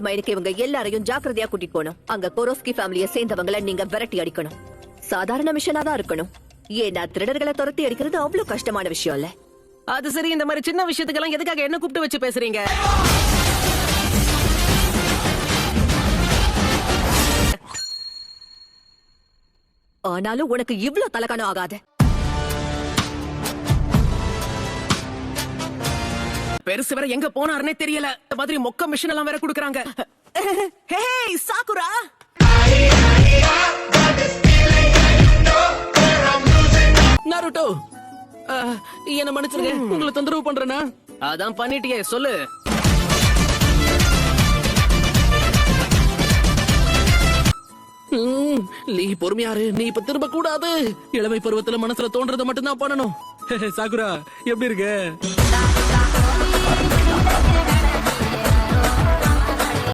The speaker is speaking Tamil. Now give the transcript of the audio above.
மைனுக்கு இவங்க எல்லாரையும் ஜாக்கிரதையா கூட்டிட்டு போகணும். அங்க கோரோஸ்கி ஃபேமிலியை சேர்ந்தவங்களை நீங்க விரட்டி அடிக்கணும். சாதாரண மிஷனா தான் இருக்கணும். ஏன்னா திருடர்களை துரத்தி அடிக்கிறது அவ்வளவு கஷ்டமான விஷயம் இல்ல. அது சரி, இந்த மாதிரி சின்ன விஷயத்துக்கெல்லாம் எதுக்காக என்ன கூப்பிட்டு வச்சு பேசுறீங்க? ஆனாலும் உனக்கு இவ்ளோ தலகானம் ஆகாது. பெருசு வேற எங்க போனாருன்னே தெரியல. இந்த மாதிரி மொக்க மிஷன் எல்லாம் வேற குடுக்குறாங்க. ஹேய் சாக்குரா, நாருட்டோ, என்ன மன்னிச்சிருங்க, உங்களை தொந்தரவு பண்றேனா? அதான் பண்ணிட்டியே, சொல்லு. நீ பொறுமையாரு, நீ இப்ப திரும்ப கூடாது. இளமை பருவத்துல மனசுல தோன்றதை மட்டும் தான் பண்ணணும். சாக்குரா எப்படி இருக்கு?